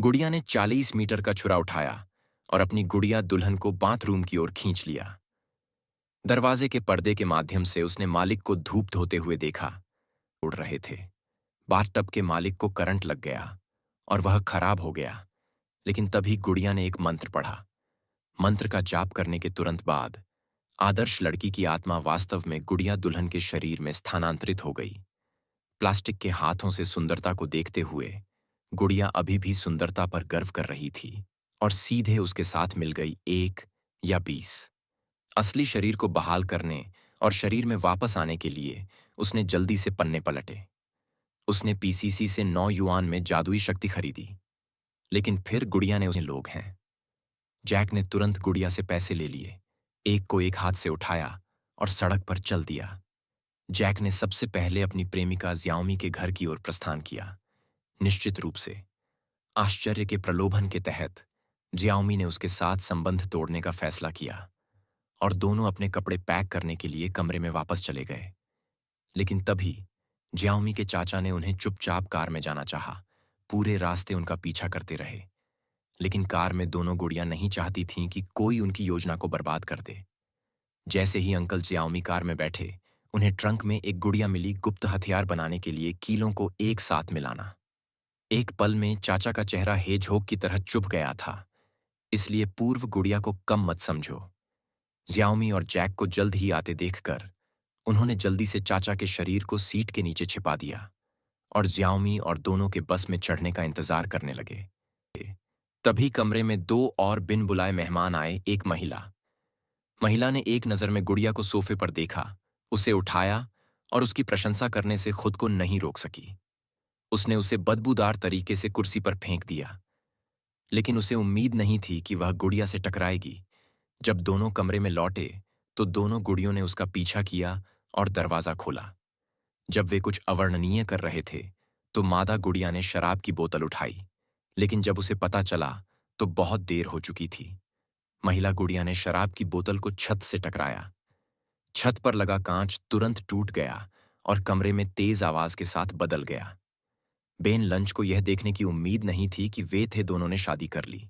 गुड़िया ने 40 मीटर का छुरा उठाया और अपनी गुड़िया दुल्हन को बाथरूम की ओर खींच लिया। दरवाजे के पर्दे के माध्यम से उसने मालिक को धूप धोते हुए देखा। उड़ रहे थे। बाथटब के मालिक को करंट लग गया और वह खराब हो गया। लेकिन तभी गुड़िया ने एक मंत्र पढ़ा। मंत्र का जाप करने के तुरंत बाद आदर्श लड़की की आत्मा वास्तव में गुड़िया दुल्हन के शरीर में स्थानांतरित हो गई। प्लास्टिक के हाथों से सुंदरता को देखते हुए गुड़िया अभी भी सुंदरता पर गर्व कर रही थी और सीधे उसके साथ मिल गई 1 या 20। असली शरीर को बहाल करने और शरीर में वापस आने के लिए उसने जल्दी से पन्ने पलटे। उसने पीसीसी से 9 युआन में जादुई शक्ति खरीदी। लेकिन फिर गुड़िया ने उसे लोग हैं। जैक ने तुरंत गुड़िया से पैसे ले लिए, एक को एक हाथ से उठाया और सड़क पर चल दिया। जैक ने सबसे पहले अपनी प्रेमिका जियाओमी के घर की ओर प्रस्थान किया। निश्चित रूप से आश्चर्य के प्रलोभन के तहत जियाओमी ने उसके साथ संबंध तोड़ने का फैसला किया और दोनों अपने कपड़े पैक करने के लिए कमरे में वापस चले गए। लेकिन तभी जियाओमी के चाचा ने उन्हें चुपचाप कार में जाना चाहा। पूरे रास्ते उनका पीछा करते रहे, लेकिन कार में दोनों गुड़ियां नहीं चाहती थीं कि कोई उनकी योजना को बर्बाद कर दे। जैसे ही अंकल जियाओमी कार में बैठे, उन्हें ट्रंक में एक गुड़िया मिली गुप्त हथियार बनाने के लिए कीलों को एक साथ मिलाना। एक पल में चाचा का चेहरा हेजहोग की तरह चुभ गया था, इसलिए पूर्व गुड़िया को कम मत समझो। जियाओमी और जैक को जल्द ही आते देखकर उन्होंने जल्दी से चाचा के शरीर को सीट के नीचे छिपा दिया और जियाओमी और दोनों के बस में चढ़ने का इंतजार करने लगे। तभी कमरे में 2 और बिन बुलाए मेहमान आए। एक महिला ने एक नज़र में गुड़िया को सोफे पर देखा, उसे उठाया और उसकी प्रशंसा करने से खुद को नहीं रोक सकी। उसने उसे बदबूदार तरीके से कुर्सी पर फेंक दिया, लेकिन उसे उम्मीद नहीं थी कि वह गुड़िया से टकराएगी। जब दोनों कमरे में लौटे तो दोनों गुड़ियों ने उसका पीछा किया और दरवाज़ा खोला। जब वे कुछ अवर्णनीय कर रहे थे तो मादा गुड़िया ने शराब की बोतल उठाई, लेकिन जब उसे पता चला तो बहुत देर हो चुकी थी। महिला गुड़िया ने शराब की बोतल को छत से टकराया। छत पर लगा कांच तुरंत टूट गया और कमरे में तेज आवाज के साथ बदल गया। बेन लंच को यह देखने की उम्मीद नहीं थी कि वे थे दोनों ने शादी कर ली।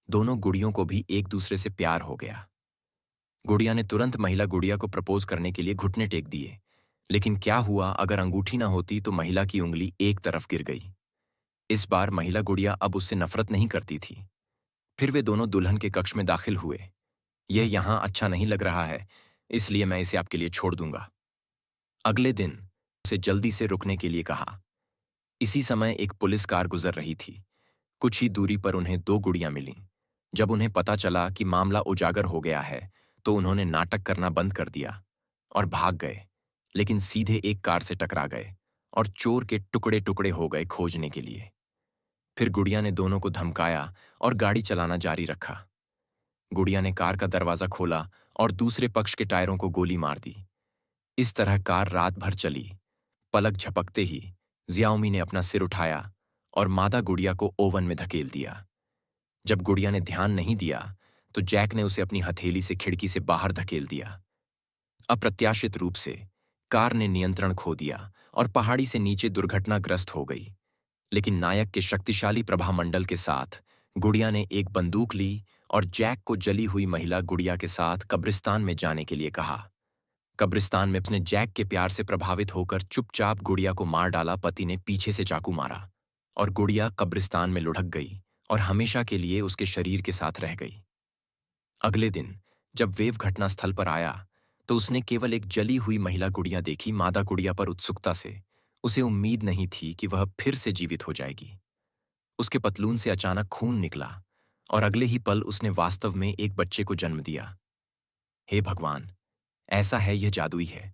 दोनों गुड़ियों को भी एक दूसरे से प्यार हो गया। गुड़िया ने तुरंत महिला गुड़िया को प्रपोज करने के लिए घुटने टेक दिए, लेकिन क्या हुआ अगर अंगूठी ना होती तो महिला की उंगली एक तरफ गिर गई। इस बार महिला गुड़िया अब उससे नफरत नहीं करती थी। फिर वे दोनों दुल्हन के कक्ष में दाखिल हुए। यह यहां अच्छा नहीं लग रहा है, इसलिए मैं इसे आपके लिए छोड़ दूंगा। अगले दिन उसे जल्दी से रुकने के लिए कहा। इसी समय एक पुलिस कार गुजर रही थी। कुछ ही दूरी पर उन्हें 2 गुड़ियां मिलीं। जब उन्हें पता चला कि मामला उजागर हो गया है तो उन्होंने नाटक करना बंद कर दिया और भाग गए, लेकिन सीधे एक कार से टकरा गए और चोर के टुकड़े टुकड़े हो गए खोजने के लिए। फिर गुड़िया ने दोनों को धमकाया और गाड़ी चलाना जारी रखा। गुड़िया ने कार का दरवाजा खोला और दूसरे पक्ष के टायरों को गोली मार दी। इस तरह कार रात भर चली। पलक झपकते ही जियाओमी ने अपना सिर उठाया और मादा गुड़िया को ओवन में धकेल दिया। जब गुड़िया ने ध्यान नहीं दिया तो जैक ने उसे अपनी हथेली से खिड़की से बाहर धकेल दिया। अप्रत्याशित रूप से कार ने नियंत्रण खो दिया और पहाड़ी से नीचे दुर्घटनाग्रस्त हो गई। लेकिन नायक के शक्तिशाली प्रभामंडल के साथ गुड़िया ने एक बंदूक ली और जैक को जली हुई महिला गुड़िया के साथ कब्रिस्तान में जाने के लिए कहा। कब्रिस्तान में उसने जैक के प्यार से प्रभावित होकर चुपचाप गुड़िया को मार डाला। पति ने पीछे से चाकू मारा और गुड़िया कब्रिस्तान में लुढ़क गई और हमेशा के लिए उसके शरीर के साथ रह गई। अगले दिन जब वेव घटनास्थल पर आया तो उसने केवल एक जली हुई महिला गुड़िया देखी। मादा गुड़िया पर उत्सुकता से उसे उम्मीद नहीं थी कि वह फिर से जीवित हो जाएगी। उसके पतलून से अचानक खून निकला और अगले ही पल उसने वास्तव में एक बच्चे को जन्म दिया। हे भगवान, ऐसा है यह जादुई है।